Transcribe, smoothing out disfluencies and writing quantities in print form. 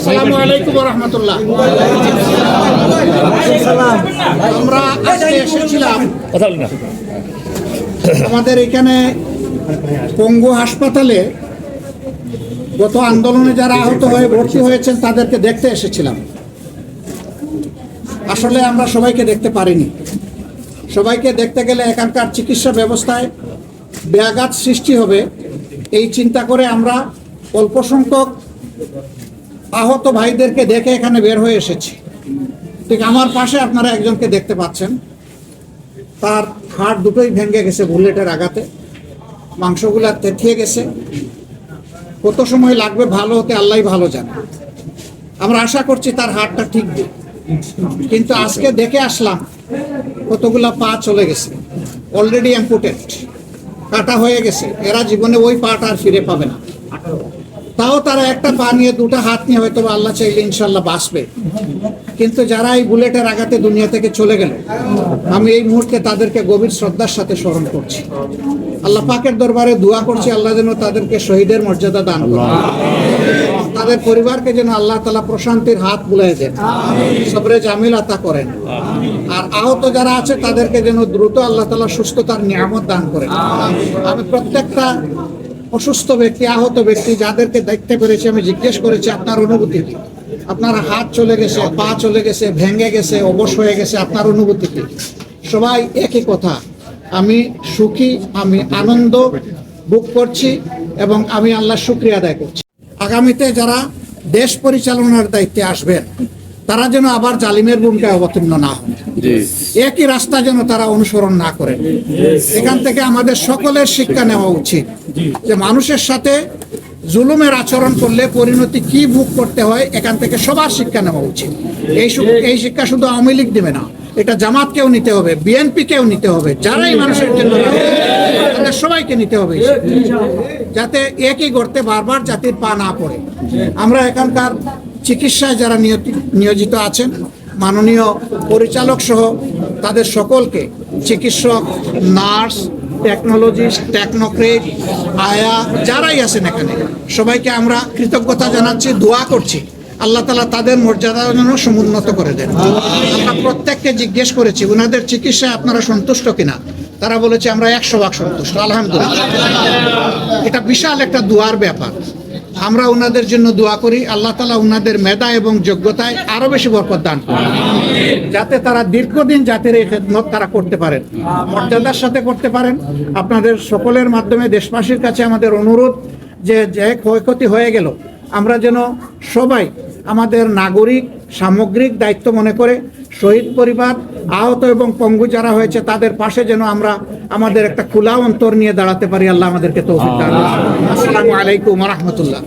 আসসালামু আলাইকুম ওয়া রাহমাতুল্লাহ। আমরা আজকে এসেছিলাম আমাদের এখানে পঙ্গু হাসপাতালে গত আন্দোলনে যারা আহত হয়ে ভর্তি হয়েছেন তাদেরকে দেখতে এসেছিলাম। আসলে আমরা সবাইকে দেখতে পারিনি। সবাইকে দেখতে গেলে এখানকার চিকিৎসা ব্যবস্থায় ব্যাঘাত সৃষ্টি হবে এই চিন্তা করে আমরা অল্প সংখ্যক আহত ভাইদেরকে দেখে এখানে বের হয়ে এসেছি। ঠিক আমার পাশে আপনারা একজনকে দেখতে পাচ্ছেন, তার হাড় দুটোই ভেঙে গেছে বুলেটের আঘাতে, মাংসগুলা তেঠিয়ে গেছে। কত সময় লাগবে ভালো হতে আল্লাহই ভালো জানে। আমরা আশা করছি তার হাড়টা ঠিক দিই, কিন্তু আজকে দেখে আসলাম কতগুলা পা চলে গেছে, অলরেডি অ্যাম্পুটেড, কাটা হয়ে গেছে। এরা জীবনে ওই পাটা আর ফিরে পাবে না। তাও তারা একটা পা নিয়ে দুটো হাত নিয়ে হয়তো আল্লাহ চাইলে ইনশাল্লাহ বাঁচবে। কিন্তু যারা এই বুলেটের আঘাতে দুনিয়া থেকে চলে গেল, আমি এই মুহূর্তে তাদেরকে গভীর শ্রদ্ধার সাথে স্মরণ করছি। আল্লাহ পাকের দরবারে দোয়া করছি আল্লাহ যেন তাদেরকে শহীদের মর্যাদা দান করেন, তাদের পরিবারকে যেন আল্লাহ তাআলা প্রশান্তির হাত বুলিয়ে দেন, সবরে জামিল আতা করেন। আর আহত যারা আছে তাদেরকে যেন দ্রুত আল্লাহ তাআলা সুস্থতার নিয়ামত দান করেন। আমি প্রত্যেকটা অসুস্থ ব্যক্তি, আহত ব্যক্তি যাদেরকে দেখতে পেরেছি আমি জিজ্ঞেস করেছি আপনার অনুভূতি কি? আপনার হাত চলে গেছে, পা চলে গেছে, ভেঙে গেছে, অবশ হয়ে গেছে, আপনার অনুভূতি কি? সবাই একই কথা, আমি সুখী, আমি আনন্দ ভোগ করছি এবং আমি আল্লাহর শুকরিয়া আদায় করছি। আগামীতে যারা দেশ পরিচালনার দায়িত্বে আসবেন তারা যেন আবার জালিমের ভূমিকায় অবতীর্ণ না হন, একই রাস্তা যেন তারা অনুসরণ না করেন। এখান থেকে আমাদের সকলের শিক্ষা নেওয়া উচিত যে মানুষের সাথে জুলুমের আচরণ করলে পরিণতি কি ভোগ করতে হয়, এখান থেকে সবার শিক্ষা নেওয়া উচিত। এই শিক্ষা শুধু আওয়ামী লীগ দেবে না, এটা জামাতকেও নিতে হবে, বিএনপিকেও নিতে হবে, যারাই মানুষের জন্য তাদের সবাইকে নিতে হবে, যাতে একই গর্তে বারবার জাতির পা না পড়ে। আমরা এখানকার চিকিৎসায় যারা নিয়োজিত আছেন, মাননীয় পরিচালক সহ তাদের সকলকে, চিকিৎসক, নার্স, টেকনোলজিস্ট, টেকনোক্রেট, আয়া যারাই আছেন এখানে সবাইকে আমরা কৃতজ্ঞতা জানাচ্ছি, দোয়া করছি আল্লাহ তাআলা তাদের মর্যাদা যেন সমুন্নত করে দেন। আমরা প্রত্যেককে জিজ্ঞেস করেছি ওনাদের চিকিৎসায় আপনারা সন্তুষ্ট কিনা, তারা বলেছে আমরা 100% সন্তুষ্ট, আলহামদুলিল্লাহ। এটা বিশাল একটা দোয়ার ব্যাপার। আমরা ওনাদের জন্য দোয়া করি আল্লাহ তাআলা ওনাদের মেধা এবং যোগ্যতায় আরো বেশি বরকত দান করেন, যাতে তারা দীর্ঘদিন জাতির এই খেদমত তারা করতে পারেন, মর্যাদার সাথে করতে পারেন। আপনাদের সকলের মাধ্যমে দেশবাসীর কাছে আমাদের অনুরোধ যে ক্ষয়ক্ষতি হয়ে গেল আমরা যেন সবাই আমাদের নাগরিক সামগ্রিক দায়িত্ব মনে করে শহীদ পরিবার, আহত এবং পঙ্গু যারা হয়েছে তাদের পাশে যেন আমরা আমাদের একটা খোলা অন্তর নিয়ে দাঁড়াতে পারি। আল্লাহ আমাদেরকে তৌফিক দান করুন। আসসালামু আলাইকুম ওয়া রাহমাতুল্লাহ।